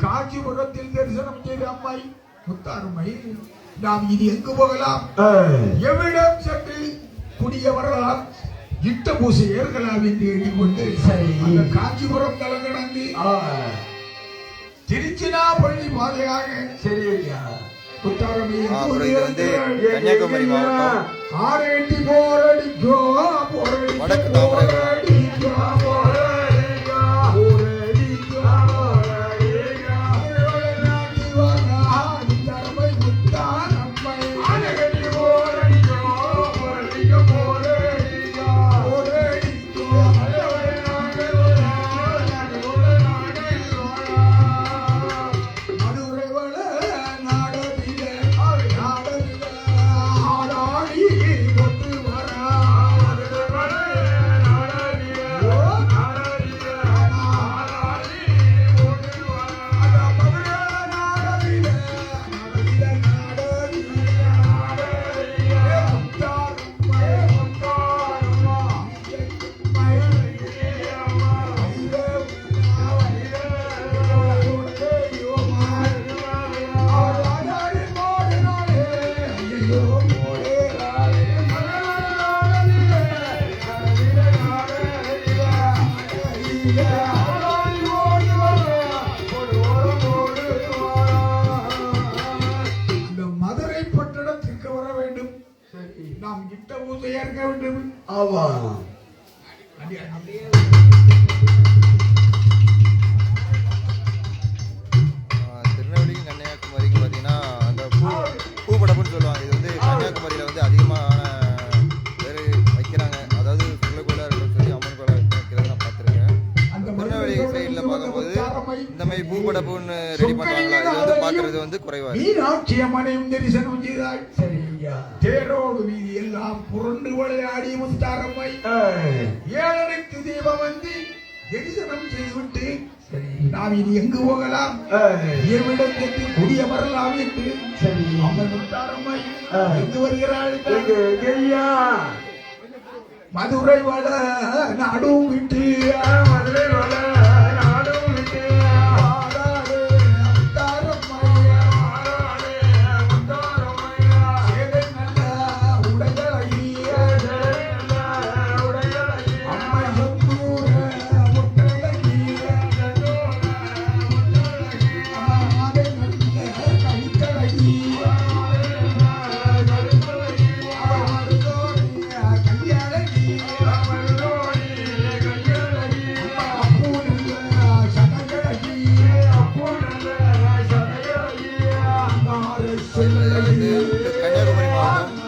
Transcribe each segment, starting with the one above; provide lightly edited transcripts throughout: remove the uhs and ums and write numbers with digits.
காஞ்சிபுரத்தில் தரிசனம் செய்த அம்மை முத்தாரம்மை நாம் இனி எங்கு போகலாம்? எவ்விடம் சென்று குடிய வரலாம், இட்ட பூசை ஏற்கலாம் என்று எண்ணிக்கொண்டு அந்த காஞ்சிபுரம் தலங்கடந்து திருச்சினாப்பள்ளி பாதையாக முத்தாரம்மை கன்னியாகுமரி மாவட்டம் ஆரேட்டி போரடிக்கோ நாம் கிட்ட பூஜை ஏற்க வேண்டும். ஆவா திருநெல்வேலி கன்னியாகுமரிக்கு பார்த்தீங்கன்னா அந்த பூப்படப்புன்னு சொல்லுவாங்க. இது வந்து கன்னியாகுமரியில் வந்து அதிகமான பேர் வைக்கிறாங்க. அதாவது பிள்ளைக்குள்ள இருக்கணும்னு சொல்லி அம்மன் கோயில வைக்கிறது நான் பார்த்துருக்கேன். திருநெல்வேலி சைடில் பார்க்கும்போது இந்த மாதிரி பூப்படப்புன்னு ரெடி பண்ணுறாங்களா, இது வந்து பார்க்கறது வந்து குறைவாக. மீனாட்சி அம்மனையும் தரிசனம் செய்தாள். தேரோடு வீதி எல்லாம் புரண்டு விளையாடி முத்தாரம்மை ஏழனுக்கு தீபம் வந்து தரிசனம் செய்துவிட்டு நாம் இனி எங்கு போகலாம், எவ்விடத்திற்கு குடிய வரலாம் என்று அம்மன் முத்தாரம்மை எங்கு வருகிறாள்? மதுரை வள நாடும் விட்டு மதுரை வள கன்னியாகுமரி மாவட்டம்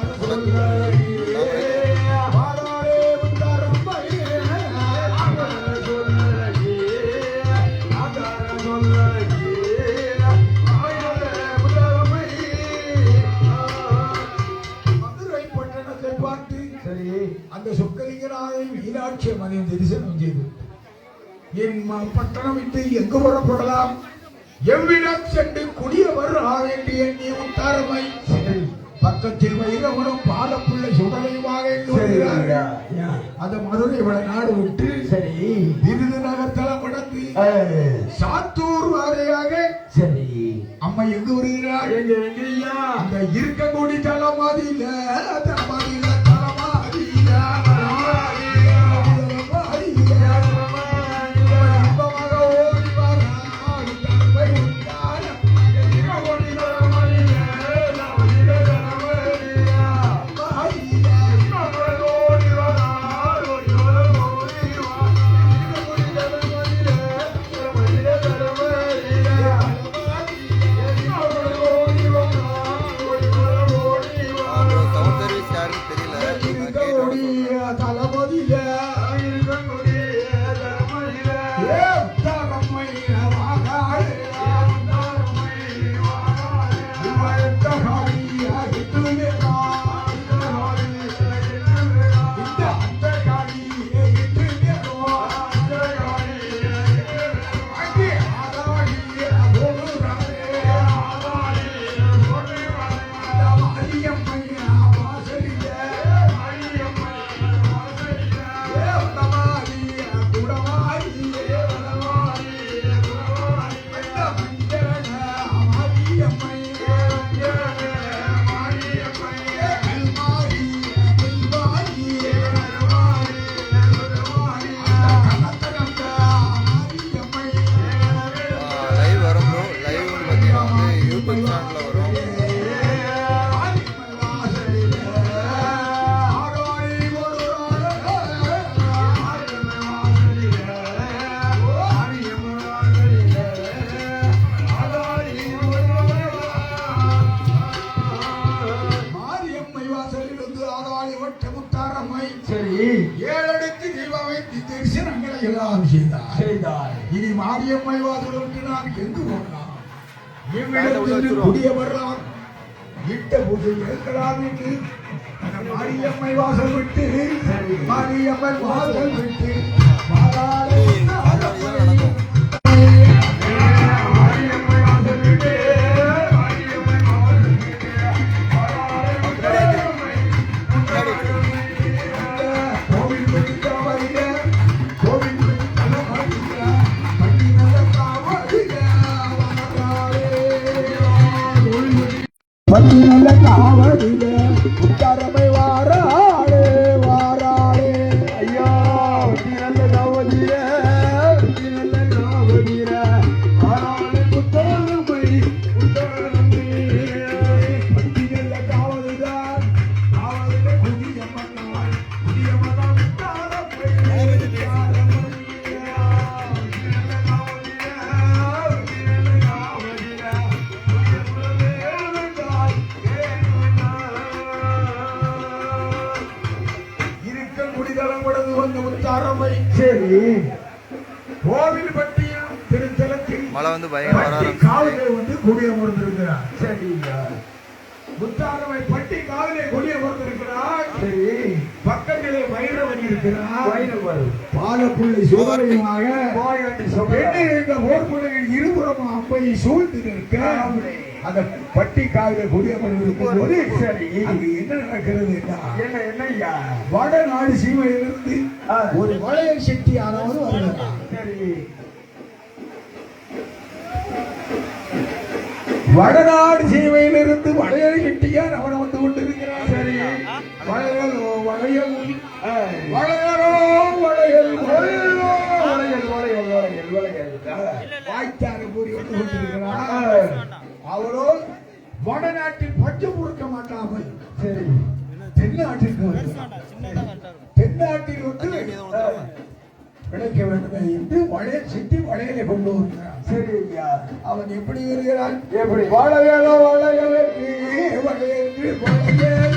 அந்த சொக்கலிங்கனாக மீனாட்சி அம்மனையும் தரிசனம் செய்து என் பட்டணம் விட்டு எங்கு புறப்படலாம், எவ்விடம் சென்று குடியவர் என்று எண்ணி முத்தாரம்மை பக்கத்தில் வைரவனும் பாலப்புள்ள சுடலையுமாக அந்த மதுரை வள நாடு விட்டு விருதுநகர் தலம் கடந்து சாத்தூர் வாரையாக அம்மா எங்கு வருகிறார்? அந்த இருக்கக்கூடிய தலமாதியில தெரியல. பஸ் ஸ்டாண்ட்ல வரும். ஏழடுக்கு தீபம் வைத்து தரிசனங்களை எல்லாம் செய்தார். இனி மாரியம்மை வாசலுக்கு நான் எங்கு போகலாம்? எவ்விடத்திலிருந்து புதிய வரலாம், இட்ட பூஜை ஏற்கலாம் என்று அந்த மாரியம்மை வாசல் விட்டு மாரியம்மன் வாசல் விட்டு பட்டி நல்ல காவடில உத்தாரமை வாராளே வாராளே ஐயா பட்டி நல்ல காவடில வாராளே உத்தாரமை பட்டி நல்ல காவடிதான் காவடில குடியம்மன் குடியம்மன் உத்தாரமை சரி கோவில் பட்டியும் திருத்தலத்தில் மழை வந்து பயங்கர காவலே வந்து குடியமர்ந்திருக்கிறார். சரிங்க, முத்தாரமை பட்டி காவலே குடியமர்ந்திருக்கிறார். சரி, பக்கத்திலே வைரவன் இருக்கிறார். வைரவர் பாலப்புள்ளை சோதனையுமாக இந்த போர்க்குள்ளையில் இருபுறமும் அம்பை சூழ்ந்து நிற்க அந்த பட்டி காவிலே குடியமர்ந்திருக்கும் போது சரி அங்கு என்ன நடக்கிறது? என்ன வடநாடு சீமையிலிருந்து ஒரு வளையல் செட்டியானவர் வருகிறார். சரி, வடநாடு சீமையிலிருந்து வளையல் செட்டியார் அவர் வந்து கொண்டிருக்கிறார். சரி, வளையல் வளையல் வளையலோ வளையல் வளையலோ வளையல் வளையல் வளையல் வளையல் வாய்த்தாறு கூறி வந்து கொண்டிருக்கிறார். அவரோ வடநாட்டில் பஞ்சம் கொடுக்க மாட்டாமல் சரி தென்னாட்டிற்கு தென்னாட்டில் வந்து கிடைக்க வேண்டுமே என்று வளையல் சிட்டி வளையலை கொண்டு வருகிறார். சரி ஐயா, அவன் எப்படி வருகிறான்? எப்படி வளையலோ வளையலுக்கு வளையலுக்கு வளையல்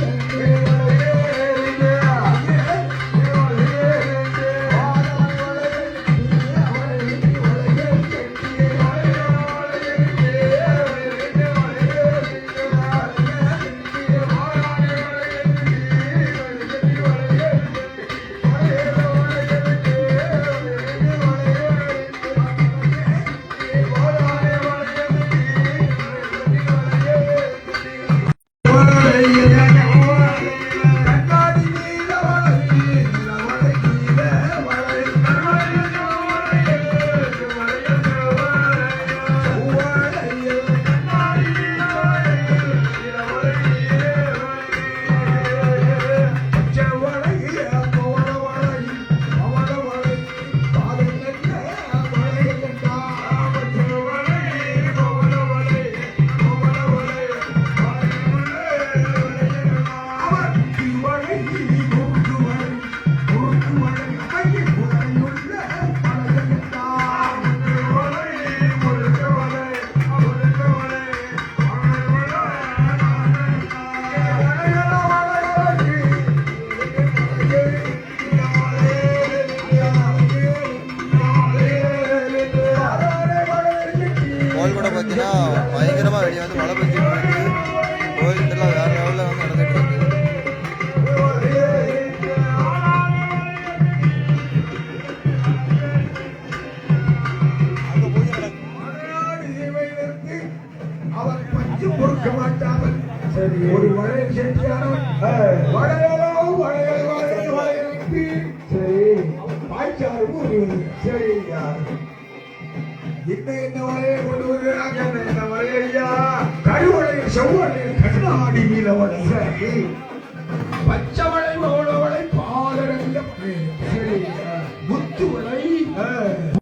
பயங்கரமா வெளியே வந்து மழை பெஞ்சிட்டு இருக்கு. கோயில்கிட்டலாம் வேற லெவலில் வந்து நடந்துட்டு இருக்கு. அவர் பஞ்சு பொறுக்க மாட்டாமல் சரி ஒரு வளையல் செட்டியானவன் வளையலோ வளையல் வளையல் வளையலுக்கு சரி பாய்ச்சாறு கூறுவது சரி என்ன வளையல் கொண்டு வருகிறாங்க? என்ன வளையல்? கருவளையல் செவ்வளையல் கண்ணாடி நீல வளையல் சரி பச்சை